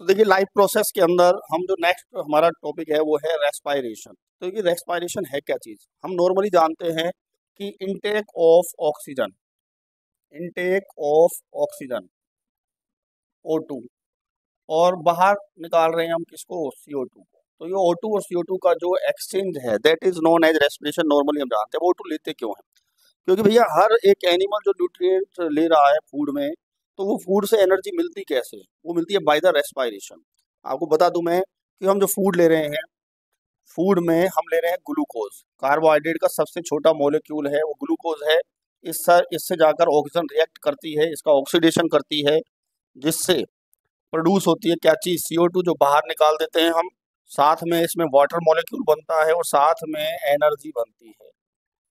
तो देखिए life process के अंदर हम जो नेक्स्ट हमारा टॉपिक है वो है रेस्पायरेशन। तो ये रेस्पायरेशन है क्या चीज़? हम नॉर्मली जानते हैं कि इनटेक ऑफ ऑक्सीजन O2 और बाहर निकाल रहे हैं हम किसको? CO2 को। तो ये O2 और CO2 का जो एक्सचेंज है that is known as respiration. Normally हम जानते हैं। O2 लेते क्यों हैं? क्योंकि भैया हर एक एनिमल जो न्यूट्रिएंट ले रहा है फूड में, तो वो फूड से एनर्जी मिलती कैसे? वो मिलती है बाय द रेस्पायरेशन। आपको बता दूं मैं कि हम जो फूड ले रहे हैं, फूड में हम ले रहे हैं ग्लूकोज। कार्बोहाइड्रेट का सबसे छोटा मॉलिक्यूल है वो ग्लूकोज है। इससे जाकर ऑक्सीजन रिएक्ट करती है, इसका ऑक्सीडेशन करती है, जिससे प्रोड्यूस होती है क्या चीज़? CO2 जो बाहर निकाल देते हैं हम। साथ में इसमें वाटर मॉलिक्यूल बनता है और साथ में एनर्जी बनती है।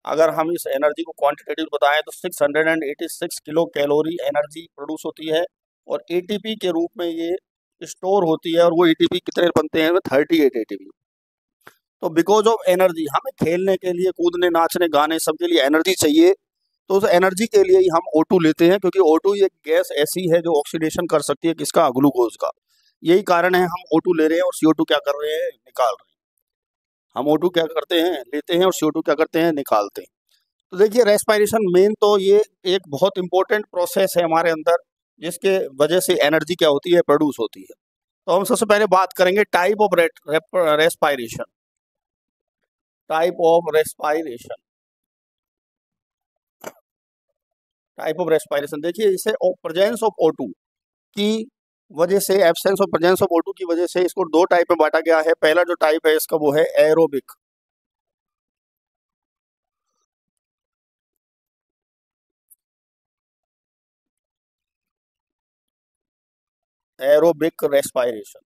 अगर हम इस एनर्जी को क्वांटिटेटिव बताएं तो 686 किलो कैलोरी एनर्जी प्रोड्यूस होती है और ATP के रूप में ये स्टोर होती है। और वो ATP कितने बनते हैं? 38 ATP। तो बिकॉज ऑफ एनर्जी, हमें खेलने के लिए, कूदने, नाचने, गाने सबके लिए एनर्जी चाहिए। तो उस एनर्जी के लिए ही हम O2 लेते हैं, क्योंकि O2 एक गैस ऐसी है जो ऑक्सीडेशन कर सकती है किसका? ग्लूकोज का। यही कारण है हम O2 ले रहे हैं और CO2 क्या कर रहे हैं? निकाल रहे हैं। हम O2 क्या करते हैं? लेते हैं और CO2 क्या करते हैं? निकालते हैं। तो देखिए रेस्पायरेशन मेन तो ये एक बहुत इंपॉर्टेंट प्रोसेस है हमारे अंदर, जिसके वजह से एनर्जी क्या होती है? प्रोड्यूस होती है। तो हम सबसे पहले बात करेंगे type of respiration. Type of respiration type of respiration देखिए, इसे प्रेजेंस ऑफ O2 की वजह से, एब्सेंस और प्रेजेंस ऑफ O2 की वजह से इसको दो टाइप में बांटा गया है। पहला जो टाइप है इसका वो है एरोबिक। Aerobic respiration.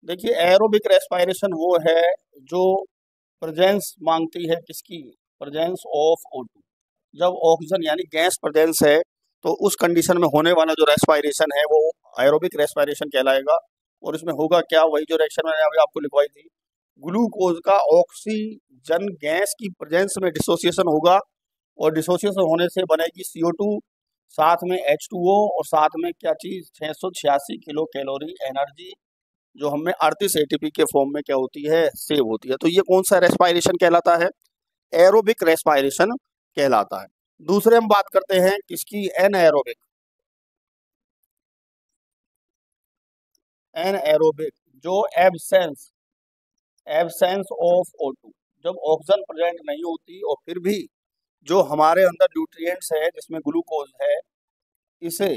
देखिए एरोबिक रेस्पायरेशन वो है जो प्रेजेंस मांगती है किसकी? Presence of O2। जब ऑक्सीजन यानी गैस प्रेजेंस है तो उस कंडीशन में होने वाला जो रेस्पायरेशन है वो एरोबिक रेस्पायरेशन कहलाएगा। और इसमें होगा क्या? वही जो रिएक्शन मैंने अभी आपको लिखवाई थी, ग्लूकोज का ऑक्सीजन गैस की प्रेजेंस में डिसोसिएशन होगा और डिसोसिएशन होने से बनेगी CO2, साथ में H2O और साथ में क्या चीज़? 686 किलो कैलोरी एनर्जी, जो हमें 38 ATP के फॉर्म में क्या होती है? सेव होती है। तो ये कौन सा रेस्पायरेशन कहलाता है? एरोबिक रेस्पायरेशन कहलाता है। दूसरे हम बात करते हैं किसकी? एनएरोबिक। एनएरोबिक जो एब्सेंस ऑफ O2, जब ऑक्सीजन प्रेजेंट नहीं होती और फिर भी जो हमारे अंदर न्यूट्रिएंट्स है जिसमें ग्लूकोज है, इसे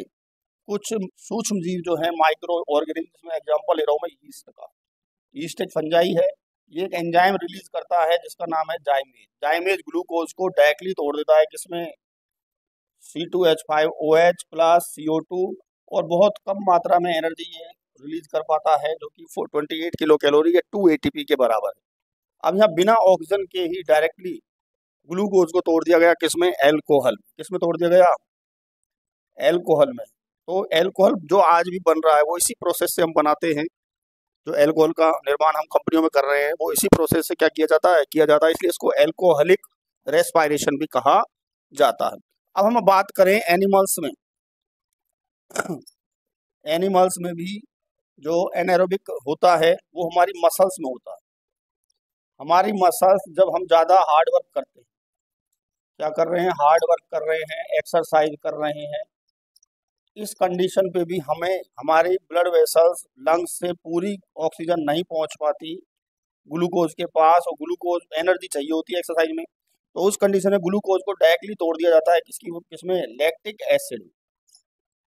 कुछ सूक्ष्म जीव जो है माइक्रो ऑर्गेनिज्म, जिसमें एग्जांपल ले रहा हूँ मैं यीस्ट का। यीस्ट एक फंजाई है, ये एक एंजाइम रिलीज करता है जिसका नाम है जाइमेज। जाइमेज ग्लूकोज को डायरेक्टली तोड़ देता है किसमें? C2H5OH प्लस CO2, और बहुत कम मात्रा में एनर्जी ये रिलीज कर पाता है, जो कि 28 किलो कैलोरी या 2 ATP के बराबर है। अब यहाँ बिना ऑक्सीजन के ही डायरेक्टली ग्लूकोज को तोड़ दिया गया किसमें? एल्कोहल। किसमें तोड़ दिया गया? एल्कोहल में। तो एल्कोहल जो आज भी बन रहा है वो इसी प्रोसेस से हम बनाते हैं। जो एल्कोहल का निर्माण हम कंपनियों में कर रहे हैं वो इसी प्रोसेस से क्या किया जाता है? इसलिए इसको एल्कोहलिक रेस्पायरेशन भी कहा जाता है। अब हम बात करें एनिमल्स में। एनिमल्स में भी जो एनारोबिक होता है वो हमारी मसल्स में होता है। हमारी मसल्स जब हम ज़्यादा हार्ड वर्क करते हैं, क्या कर रहे हैं? हार्ड वर्क कर रहे हैं, एक्सरसाइज कर रहे हैं, इस कंडीशन पे भी हमें हमारी ब्लड वेसल्स, लंग्स से पूरी ऑक्सीजन नहीं पहुंच पाती ग्लूकोज के पास, और ग्लूकोज एनर्जी चाहिए होती है एक्सरसाइज में। तो उस कंडीशन में ग्लूकोज को डायरेक्टली तोड़ दिया जाता है किसमें? Lactic acid.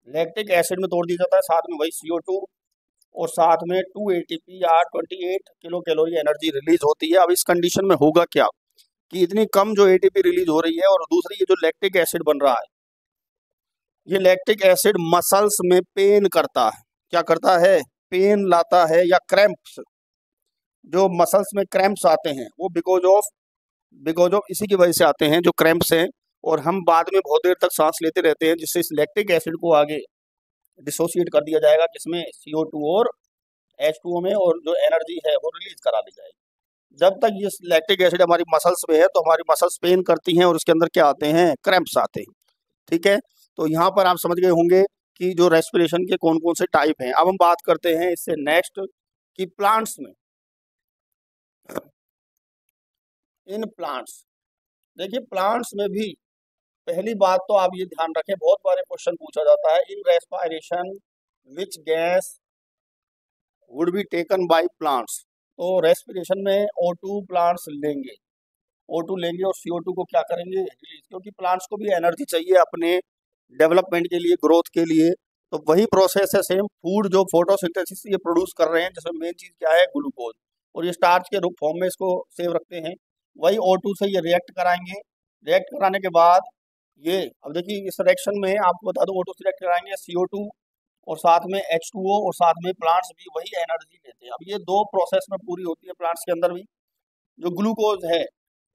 लैक्टिक एसिड में तोड़ दिया जाता है, साथ में वही CO2 और साथ में 2 ATP या 28 किलो कैलोरी एनर्जी रिलीज होती है। अब इस कंडीशन में होगा क्या कि इतनी कम जो ATP रिलीज हो रही है, और दूसरी ये जो लैक्टिक एसिड बन रहा है, ये लैक्टिक एसिड मसल्स में पेन करता है। क्या करता है? पेन लाता है, या क्रैम्प्स, जो मसल्स में क्रैम्प्स आते हैं वो बिकॉज ऑफ इसी की वजह से आते हैं जो क्रैम्प्स हैं। और हम बाद में बहुत देर तक सांस लेते रहते हैं, जिससे इस लैक्टिक एसिड को आगे डिसोसिएट कर दिया जाएगा किसमें? CO2 और H2O में, और जो एनर्जी है वो रिलीज करा दी जाएगी। जब तक ये लैक्टिक एसिड हमारी मसल्स में है तो हमारी मसल्स पेन करती हैं और उसके अंदर क्या आते हैं? क्रैम्प्स आते हैं। ठीक है, तो यहाँ पर आप समझ गए होंगे कि जो रेस्पिरेशन के कौन कौन से टाइप हैं। अब हम बात करते हैं इससे नेक्स्ट कि प्लांट्स में, इन प्लांट्स, देखिए प्लांट्स में भी पहली बात तो आप ये ध्यान रखें, बहुत बार क्वेश्चन पूछा जाता है, in respiration which gas would be taken by plants. तो रेस्पिरेशन में O2 प्लांट्स लेंगे, O2 लेंगे और CO2 को क्या करेंगे, रिलीज, क्योंकि प्लांट्स को भी एनर्जी चाहिए अपने डेवलपमेंट के लिए, ग्रोथ के लिए। तो वही प्रोसेस है सेम, फूड जो फोटोसिंथेसिस ये प्रोड्यूस कर रहे हैं, जिसमें मेन चीज़ क्या है, ग्लूकोज, और ये स्टार्च के रूप फॉर्म में इसको सेव रखते हैं। वही O2 से ये रिएक्ट कराएंगे, रिएक्ट कराने के बाद ये, अब देखिए इस रिएक्शन में आपको बता दो, O2 से रिएक्ट कराएंगे CO2 और साथ में H2O, और साथ में प्लांट्स भी वही एनर्जी लेते हैं। अब ये दो प्रोसेस में पूरी होती है प्लांट्स के अंदर भी। जो ग्लूकोज है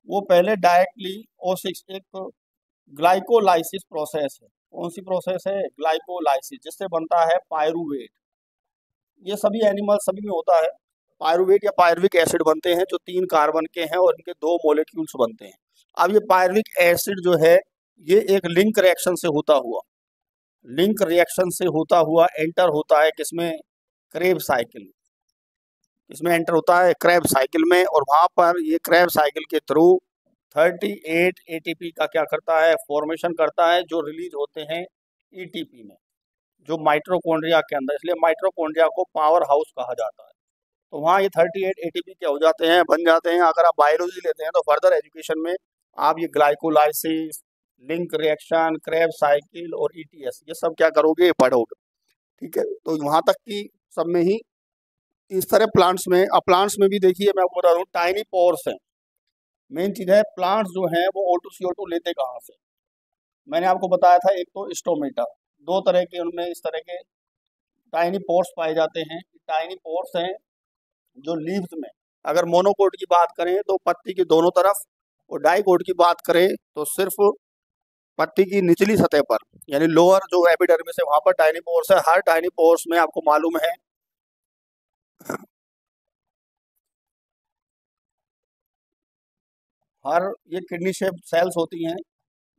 वो पहले डायरेक्टली O6, एक ग्लाइकोलाइसिस प्रोसेस है। कौन सी प्रोसेस है, ग्लाइकोलाइसिस, जिससे बनता है पायरुवेट। ये सभी एनिमल सभी में होता है, पायरुवेट या पायरुविक एसिड बनते हैं, जो 3 कार्बन के हैं और इनके 2 मॉलिक्यूल्स बनते हैं। अब ये पायरुविक एसिड जो है ये एक लिंक रिएक्शन से होता हुआ, लिंक रिएक्शन से होता हुआ एंटर होता है किसमें, क्रेब साइकिल, इसमें एंटर होता है क्रेब साइकिल में, और वहाँ पर ये क्रेब साइकिल के थ्रू 38 ATP का क्या करता है, फॉर्मेशन करता है, जो रिलीज होते हैं ETP में, जो माइटोकॉन्ड्रिया के अंदर, इसलिए माइटोकॉन्ड्रिया को पावर हाउस कहा जाता है। तो वहाँ ये 38 ATP क्या हो जाते हैं, बन जाते हैं। अगर आप बायोलॉजी लेते हैं तो फर्दर एजुकेशन में आप ये glycolysis, link reaction, Krebs cycle और ETS ये सब क्या करोगे, पढ़ोगे, ठीक है। तो वहाँ तक की सब में ही इस तरह प्लांट्स में, अब प्लांट्स में भी देखिए मैं आपको बता दूँ, टाइनी पोर्स हैं। मेन चीज़ है प्लांट्स जो हैं वो O2 CO2 लेते कहाँ से, मैंने आपको बताया था, एक तो स्टोमेटा, 2 तरह के उनमें इस तरह के टाइनी पोर्स पाए जाते हैं। टाइनी पोर्स हैं जो लीव्स में, अगर मोनोकोट की बात करें तो पत्ती की दोनों तरफ, और डाइकोट की बात करें तो सिर्फ पत्ती की निचली सतह पर, यानी लोअर जो एपिडर्मिस है वहाँ पर टाइनी पोर्स है। हर टाइनी पोर्स में आपको मालूम है हर ये किडनी शेप सेल्स होती हैं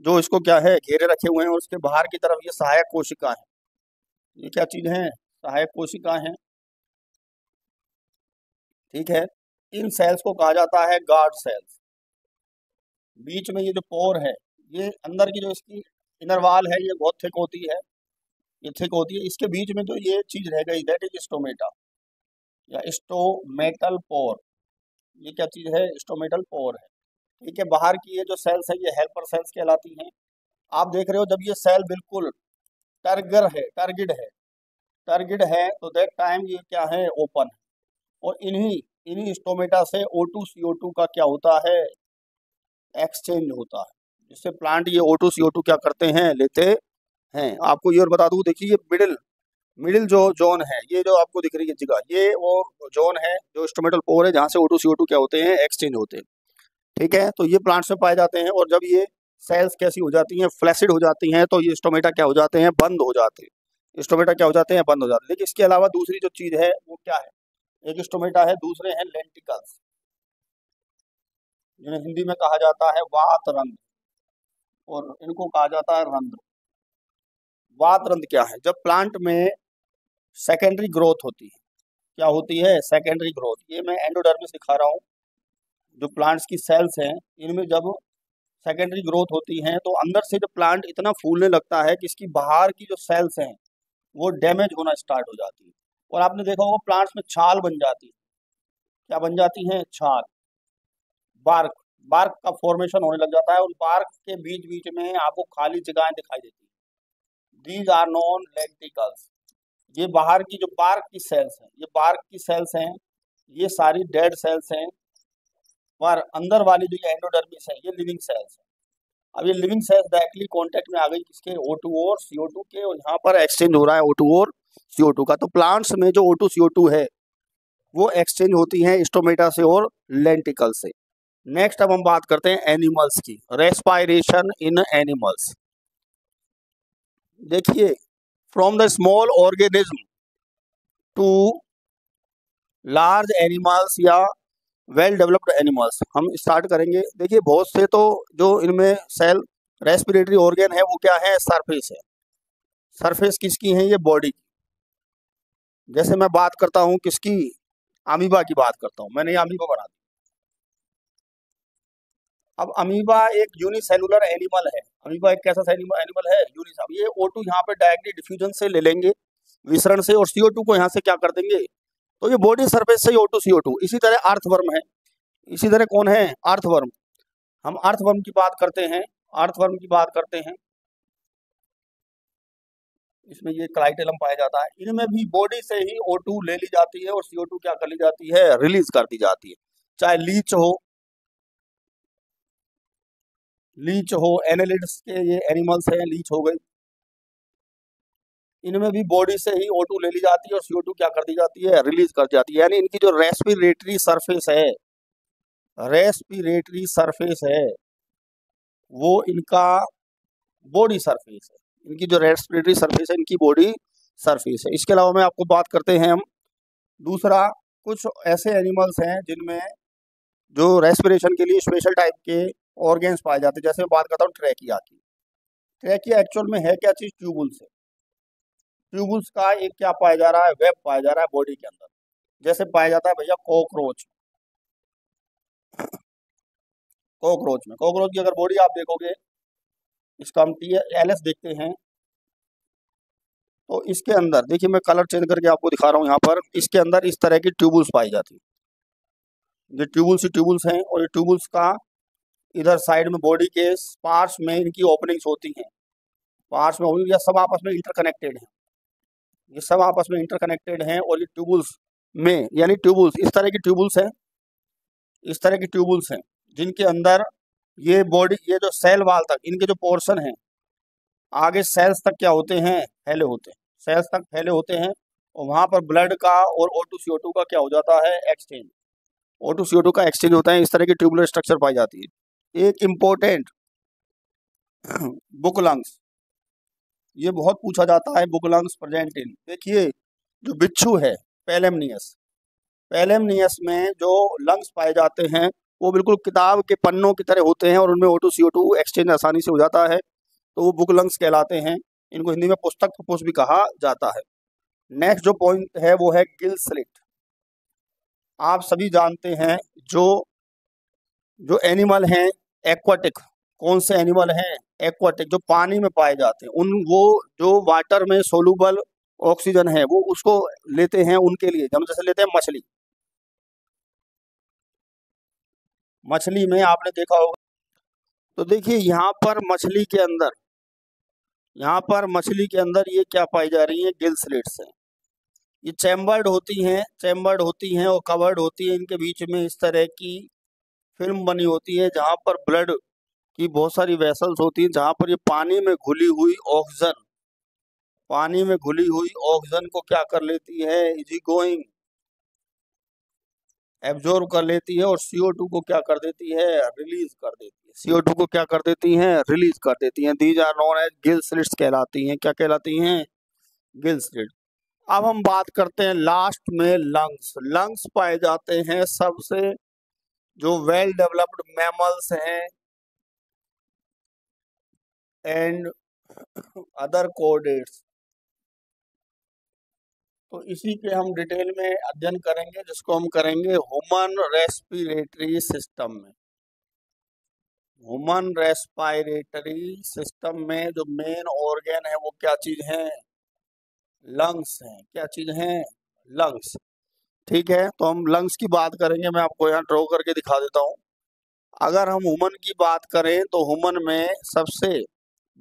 जो इसको क्या है, घेरे रखे हुए हैं, और उसके बाहर की तरफ ये सहायक कोशिका है। ये क्या चीज़ है, सहायक कोशिका है, ठीक है। इन सेल्स को कहा जाता है गार्ड सेल्स। बीच में ये जो पोर है, ये अंदर की जो इसकी इनर वाल है ये बहुत थिक होती है, ये थिक होती है। इसके बीच में जो ये चीज़ रह गई, दैट इज स्टोमेटा या स्टोमेटल पोर। ये क्या चीज़ है, स्टोमेटल पोर है, ठीक है। बाहर की ये जो सेल्स है ये हेल्पर सेल्स कहलाती हैं। आप देख रहे हो जब ये सेल बिल्कुल टर्गिड है तो दैट टाइम ये क्या है, ओपन है, और इन्हीं इन्हीं स्टोमेटा से O2 CO2 का क्या होता है, एक्सचेंज होता है, जिससे प्लांट ये O2 CO2 क्या करते हैं, लेते हैं। आपको ये और बता दूं, देखिए ये मिडिल जो जोन है, ये जो आपको दिख रही है जगह, ये वो जोन है जो स्टोमेटल पोर है, जहाँ से O2 CO2 क्या होते हैं, एक्सचेंज होते हैं, ठीक है। तो ये प्लांट्स में पाए जाते हैं, और जब ये सेल्स कैसी हो जाती हैं, फ्लैसिड हो जाती हैं, तो ये स्टोमेटा क्या हो जाते हैं, बंद हो जाते हैं। स्टोमेटा क्या हो जाते हैं, बंद हो जाते हैं। लेकिन इसके अलावा दूसरी जो चीज़ है वो क्या है, एक स्टोमेटा है, दूसरे हैं लेंटिकल्स, जिन्हें हिंदी में कहा जाता है वात रंध्र, और इनको कहा जाता है रंध्र। वात रंध्र क्या है, जब प्लांट में सेकेंडरी ग्रोथ होती है, क्या होती है, सेकेंडरी ग्रोथ, ये मैं एंडोडर्मिस दिखा रहा हूँ, जो प्लांट्स की सेल्स हैं इनमें जब सेकेंडरी ग्रोथ होती हैं तो अंदर से जब प्लांट इतना फूलने लगता है कि इसकी बाहर की जो सेल्स हैं वो डैमेज होना स्टार्ट हो जाती है, और आपने देखा होगा प्लांट्स में छाल बन जाती है। क्या बन जाती है, छाल, बार्क, बार्क का फॉर्मेशन होने लग जाता है, और बार्क के बीच बीच में आपको खाली जगहें दिखाई देती है। These are known lenticels. ये बाहर की जो बार्क की सेल्स हैं, ये बार्क की सेल्स हैं, ये सारी डेड सेल्स हैं, और अंदर वाली जो ये एंडोडर्मिस है ये लिविंग सेल्स है। अब ये लिविंग सेल्स डायरेक्टली कांटेक्ट में आ गई किसके, O2 और CO2 के, और यहाँ पर एक्सचेंज हो रहा है O2 और CO2 का। तो प्लांट्स में जो O2 CO2 है वो एक्सचेंज होती हैं स्टोमेटा से और लेंटिकल से। नेक्स्ट अब हम बात करते हैं एनिमल्स की, रेस्पायरेशन इन एनिमल्स। देखिए from the small organism to large animals या वेल डेवलप्ड एनिमल्स, हम स्टार्ट करेंगे। देखिए बहुत से तो जो इनमें सेल रेस्पिरेटरी ऑर्गन है वो क्या है, सरफेस है, सरफेस किसकी है? ये बॉडी की। जैसे मैं बात करता हूँ किसकी? अमीबा की बात करता हूँ, मैंने ये अमीबा बना दी। अब अमीबा एक यूनिसेलुलर एनिमल है। अमीबा एक कैसा एनिमल है? यूनिसेलुलर। ये O2 यहाँ पे डायरेक्टली डिफ्यूजन से ले लेंगे, विसरण से, और CO2 को यहाँ से क्या कर देंगे? तो ये बॉडी सरफेस से ही O2 CO2। इसी तरह अर्थवर्म है। इसी तरह कौन है? अर्थवर्म। हम अर्थवर्म की बात करते हैं, अर्थवर्म की बात करते हैं। इसमें ये क्लाइटेलम पाया जाता है। इनमें भी बॉडी से ही O2 ले ली जाती है और CO2 क्या कर ली जाती है? रिलीज कर दी जाती है। चाहे लीच हो, एनालिड्स के ये एनिमल्स हैं, लीच हो गई। इनमें भी बॉडी से ही O2 ले ली जाती है और CO2 क्या कर दी जाती है? रिलीज कर दी जाती है। यानी इनकी जो रेस्पिरेटरी सरफेस है वो इनका बॉडी सरफेस है। इनकी जो रेस्पिरेटरी सरफेस है इनकी बॉडी सरफेस है। इसके अलावा में आपको बात करते हैं हम दूसरा, कुछ ऐसे एनिमल्स हैं जिनमें जो रेस्पिरेशन के लिए स्पेशल टाइप के ऑर्गेन्स पाए जाते हैं। जैसे मैं बात करता हूँ ट्रैकिया की। ट्रैकिया एक्चुअल में है क्या चीज? ट्यूबुल्स है। ट्यूबुल्स का एक क्या पाया जा रहा है? वेब पाया जा रहा है बॉडी के अंदर। जैसे पाया जाता है भैया कॉकरोच में। कॉकरोच की अगर बॉडी आप देखोगे, इसका हम TLS देखते हैं, तो इसके अंदर देखिए, मैं कलर चेंज करके आपको दिखा रहा हूँ। यहाँ पर इसके अंदर इस तरह की ट्यूबुल्स पाई जाती है। ये ट्यूबुल्स हैं, और ये ट्यूबुल्स का इधर साइड में बॉडी के पार्ट्स में इनकी ओपनिंग्स होती हैं। पार्ट्स में होंगी, या सब आपस में इंटरकनेक्टेड हैं। ये सब आपस में इंटरकनेक्टेड हैं, और ये ट्यूबुल्स में, यानी ट्यूबुल्स इस तरह की ट्यूबुल्स हैं जिनके अंदर ये बॉडी, ये जो सेल वाल तक इनके जो पोर्शन हैं, आगे सेल्स तक क्या होते हैं? फैले होते हैं। सेल्स तक फैले होते हैं, और वहाँ पर ब्लड का और O2 CO2 का क्या हो जाता है? एक्सचेंज। O2 CO2 का एक्सचेंज होता है। इस तरह की ट्यूबुलर स्ट्रक्चर पाई जाती है। एक इम्पोर्टेंट बुक लंग्स, ये बहुत पूछा जाता है। बुक लंग्स प्रेजेंट इन, देखिए जो बिच्छू है पैलेमनियस में जो लंग्स पाए जाते हैं वो बिल्कुल किताब के पन्नों की तरह होते हैं, और उनमें O2 CO2 एक्सचेंज आसानी से हो जाता है, तो वो बुक लंग्स कहलाते हैं। इनको हिंदी में पुस्तक फुफ्फुस भी कहा जाता है। नेक्स्ट जो पॉइंट है वो है गिल स्लिट। आप सभी जानते हैं जो जो एनिमल हैं एक्वाटिक, कौन से एनिमल हैं? एक्वाटिक, जो पानी में पाए जाते हैं, वो जो वाटर में सोलूबल ऑक्सीजन है वो उसको लेते हैं उनके लिए। हम जैसे लेते हैं मछली में आपने देखा होगा, तो देखिए यहाँ पर मछली के अंदर ये क्या पाई जा रही है? गिल स्लिट्स हैं। ये चैम्बर्ड होती हैं और कवर्ड होती है। इनके बीच में इस तरह की फिल्म बनी होती है जहाँ पर ब्लड की बहुत सारी वेसल्स होती हैं, जहाँ पर ये पानी में घुली हुई ऑक्सीजन को क्या कर लेती है? इजी गोइंग एब्जॉर्ब कर लेती है, और CO2 को क्या कर देती है? रिलीज कर देती है। CO2 को क्या कर देती हैं? रिलीज कर देती हैं। These are known as gill slits कहलाती हैं। क्या कहलाती हैं? Gill slit. अब हम बात करते हैं लास्ट में लंग्स पाए जाते हैं सबसे जो वेल डेवलप्ड मैमल्स हैं एंड अदर कोऑर्डेट्स। तो इसी के हम डिटेल में अध्ययन करेंगे, जिसको हम करेंगे ह्यूमन रेस्पिरेटरी सिस्टम में जो मेन ऑर्गन है वो क्या चीज है? लंग्स हैं। क्या चीज हैं? लंग्स। ठीक है, तो हम लंग्स की बात करेंगे। मैं आपको यहाँ ड्रॉ करके दिखा देता हूँ। अगर हम ह्यूमन की बात करें तो ह्यूमन में सबसे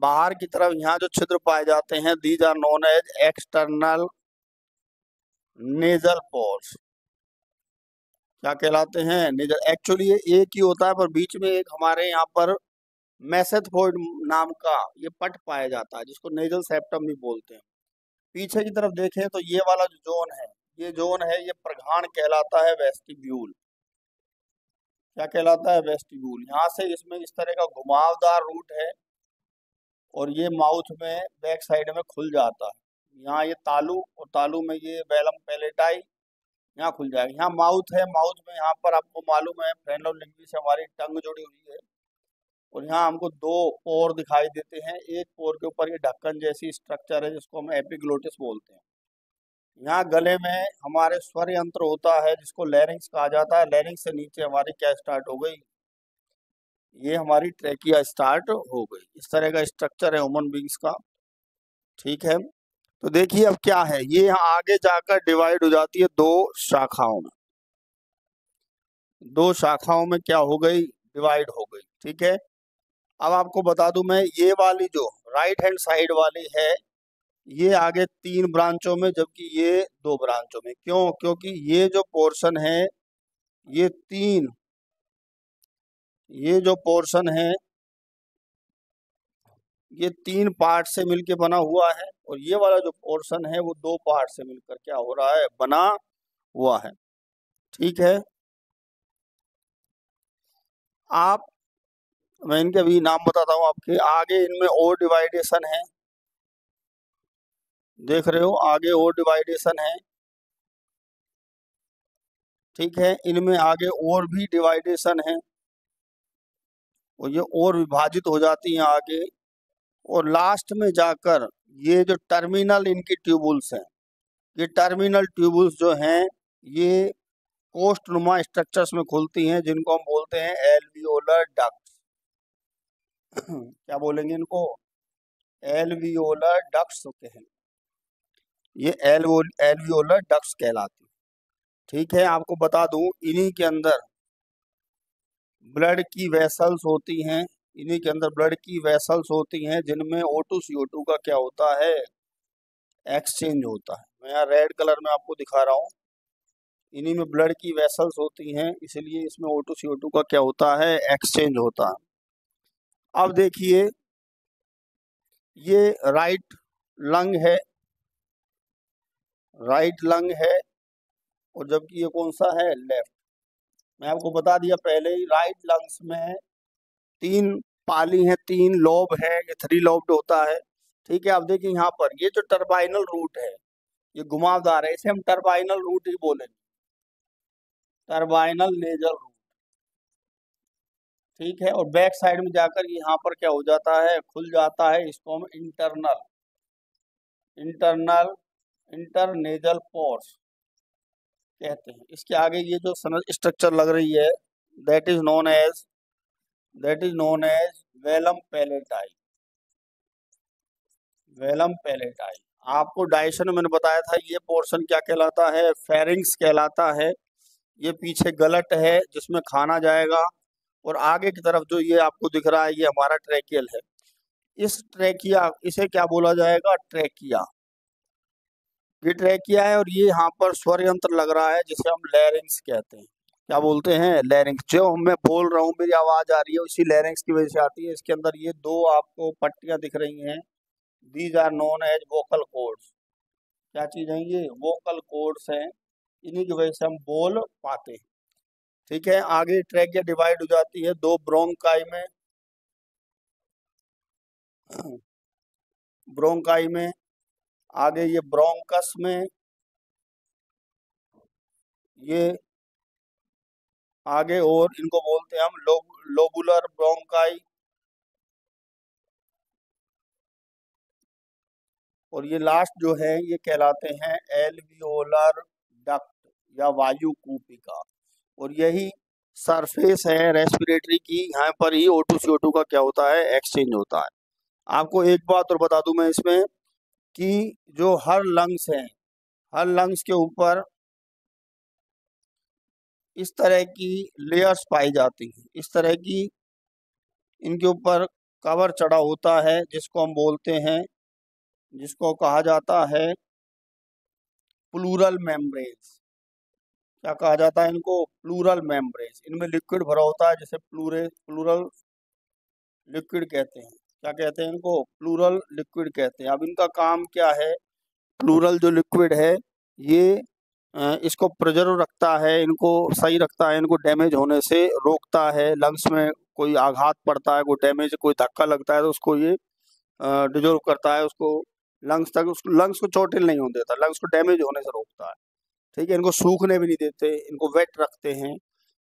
बाहर की तरफ यहाँ जो छिद्र पाए जाते हैं, these are known as external nasal pores. क्या कहलाते हैं? नेजल। एक्चुअली ये एक ही होता है, पर बीच में एक हमारे यहाँ पर मेसेथोइड नाम का ये पट पाया जाता है, जिसको नेजल सेप्टम भी बोलते हैं। पीछे की तरफ देखें तो ये वाला जो जोन है ये प्रघाण कहलाता है, वेस्टिब्यूल। क्या कहलाता है? वेस्टिब्यूल। यहाँ से इसमें इस तरह का घुमावदार रूट है, और ये माउथ में बैक साइड में खुल जाता है। यहाँ ये तालु, और तालु में ये वेलम पैलेटाई यहाँ खुल जाएगा। यहाँ माउथ है, माउथ में यहाँ पर आपको मालूम है फ्रेनल लिंग्वी से हमारी टंग जुड़ी हुई है, और यहाँ हमको दो पोर दिखाई देते हैं। एक पोर के ऊपर ये ढक्कन जैसी स्ट्रक्चर है जिसको हम एपिग्लोटिस बोलते हैं। यहाँ गले में हमारे स्वर यंत्र होता है जिसको लैरिंक्स कहा जाता है। लैरिंक्स से नीचे हमारी क्या स्टार्ट हो गई, ये हमारी ट्रेकिया स्टार्ट हो गई। इस तरह का स्ट्रक्चर है ह्यूमन बींग्स का। ठीक है, तो देखिए अब क्या है, ये यहाँ आगे जाकर डिवाइड हो जाती है दो शाखाओं में। दो शाखाओं में क्या हो गई, डिवाइड हो गई। ठीक है, अब आपको बता दूं मैं, ये वाली जो राइट हैंड साइड वाली है ये आगे 3 ब्रांचों में, जबकि ये 2 ब्रांचों में। क्यों? क्योंकि ये जो पोर्शन है ये ये जो पोर्शन है ये 3 पार्ट से मिलके बना हुआ है, और ये वाला जो पोर्शन है वो 2 पार्ट से मिलकर क्या हो रहा है, बना हुआ है। ठीक है, मैं इनके अभी नाम बताता हूँ आपके। आगे इनमें और डिवाइडेशन है, देख रहे हो, आगे और डिवाइडेशन है। ठीक है, इनमें आगे और भी डिवाइडेशन है, और ये और विभाजित हो जाती हैं आगे। और लास्ट में जाकर ये जो टर्मिनल इनकी ट्यूबुल्स हैं, ये टर्मिनल ट्यूबुल्स जो हैं ये कोष्ठनुमा स्ट्रक्चर्स में खुलती हैं, जिनको हम बोलते हैं एल्वियोलर डक्ट्स। क्या बोलेंगे इनको, एल्वियोलर डक्ट्स होते हैं, ये एल्वियोलर डक्ट्स कहलाती है। ठीक है, आपको बता दूं इन्हीं के अंदर ब्लड की वेसल्स होती हैं, इन्हीं के अंदर ब्लड की वेसल्स होती हैं जिनमें O2 CO2 का क्या होता है, एक्सचेंज होता है। मैं यहाँ रेड कलर में आपको दिखा रहा हूँ, इन्हीं में ब्लड की वेसल्स होती हैं, इसलिए इसमें O2 CO2 का क्या होता है, एक्सचेंज होता है। अब देखिए ये राइट लंग है, राइट लंग है, और जबकि ये कौन सा है, लेफ्ट। मैं आपको बता दिया पहले ही, राइट लंग्स में 3 पाली हैं, 3 लोब है, ये 3 लोब्ड होता है। ठीक है, अब देखिए यहाँ पर ये जो टर्बाइनल रूट है ये घुमावदार है, इसे हम टर्बाइनल रूट ही बोलेंगे, टर्बाइनल नेजल रूट। ठीक है, और बैक साइड में जाकर यहाँ पर क्या हो जाता है, खुल जाता है, इसको हम इंटरनल इंटरनेजल पोर्स कहते हैं। इसके आगे ये जो स्ट्रक्चर लग रही है that is known as velum palati. Velum palati, आपको डाइजेशन में मैंने बताया था, ये पोर्शन क्या कहलाता है, फेरिंग्स कहलाता है। ये पीछे गलट है जिसमें खाना जाएगा, और आगे की तरफ जो ये आपको दिख रहा है ये हमारा ट्रेकियल है। इस ट्रेकिया, इसे क्या बोला जाएगा, ट्रेकिया। ये ट्रेकिया है, और ये यहाँ पर स्वर यंत्र लग रहा है जिसे हम लैरिंग्स कहते हैं। क्या बोलते हैं, लैरिंग्स। जो मैं बोल रहा हूँ मेरी आवाज आ रही है उसी लैरिंग्स की वजह से आती है। इसके अंदर ये 2 आपको पट्टियां दिख रही हैं, these are known as vocal cords. क्या चीज है ये, वोकल कॉर्ड्स हैं, इन्हीं की वजह से हम बोल पाते हैं। ठीक है, आगे ट्रेकिया डिवाइड हो जाती है 2 ब्रोंकाई में, ब्रोंकाई में, आगे ये ब्रोंकस में, ये आगे, और इनको बोलते हैं हम लोबुलर ब्रोंकाई, और ये लास्ट जो है ये कहलाते हैं एल्वियोलर डक्ट या वायु कूपिका। और यही सरफेस है रेस्पिरेटरी की, यहाँ पर ही O2 CO2 का क्या होता है, एक्सचेंज होता है। आपको एक बात और बता दूं मैं इसमें, कि जो हर लंग्स हैं, हर लंग्स के ऊपर इस तरह की लेयर्स पाई जाती हैं, इस तरह की इनके ऊपर कवर चढ़ा होता है, जिसको हम बोलते हैं, जिसको कहा जाता है प्लूरल मेम्ब्रेन्स। क्या कहा जाता है इनको, प्लूरल मेम्ब्रेन्स। इनमें लिक्विड भरा होता है जिसे प्लूरल लिक्विड कहते हैं। क्या कहते हैं इनको, प्लूरल लिक्विड कहते हैं। अब इनका काम क्या है, प्लूरल जो लिक्विड है ये इसको प्रिजर्व रखता है, इनको सही रखता है, इनको डैमेज होने से रोकता है। लंग्स में कोई आघात पड़ता है, कोई डैमेज, कोई धक्का लगता है तो उसको ये डिजोल्व करता है, उसको लंग्स तक, उसको लंग्स को चोटिल नहीं होने देता, लंग्स को डैमेज होने से रोकता है। ठीक है, इनको सूखने भी नहीं देते, इनको वेट रखते हैं।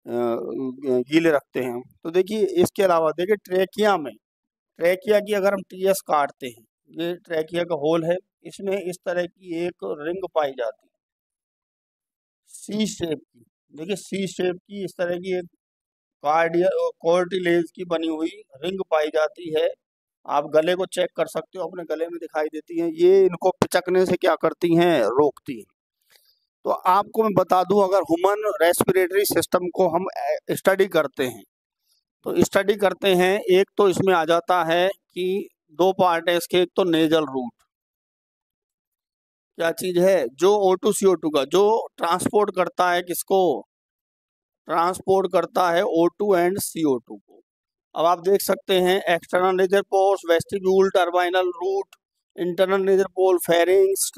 गीले रखते हैं हम। तो देखिए इसके अलावा देखिए ट्रैकिया की अगर हम टीएस काटते हैं, ये ट्रैकिया का होल है, इसमें इस तरह की एक रिंग पाई जाती है सी शेप की। देखिए सी शेप की इस तरह की एक कार्टिलेज की बनी हुई रिंग पाई जाती है। आप गले को चेक कर सकते हो, अपने गले में दिखाई देती हैं। ये इनको पिचकने से क्या करती हैं, रोकती हैं। तो आपको मैं बता दूं, अगर ह्यूमन रेस्पिरेटरी सिस्टम को हम स्टडी करते हैं, तो स्टडी करते हैं, एक तो इसमें आ जाता है कि दो पार्ट है इसके, एक तो नेजल रूट, क्या चीज है, जो O2 CO2 का जो ट्रांसपोर्ट करता है, किसको ट्रांसपोर्ट करता है, O2 एंड CO2 को। अब आप देख सकते हैं external nasal pores, vestibule, turbinal root, internal nasal pole, pharynx,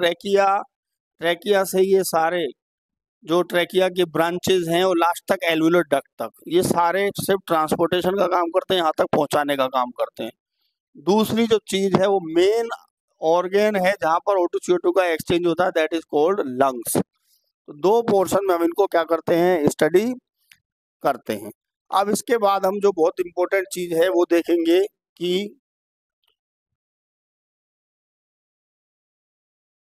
trachea से ये सारे जो ट्रैकिया के ब्रांचेज हैं और लास्ट तक एल्वुलर डक्ट तक, ये सारे सिर्फ ट्रांसपोर्टेशन का काम करते हैं, यहाँ तक पहुंचाने का काम करते हैं। दूसरी जो चीज है वो मेन ऑर्गेन है जहां पर O2 CO2 का एक्सचेंज होता है, दैट इज कॉल्ड लंग्स। तो दो पोर्शन में हम इनको क्या करते हैं, स्टडी करते हैं। अब इसके बाद हम जो बहुत इंपॉर्टेंट चीज है वो देखेंगे कि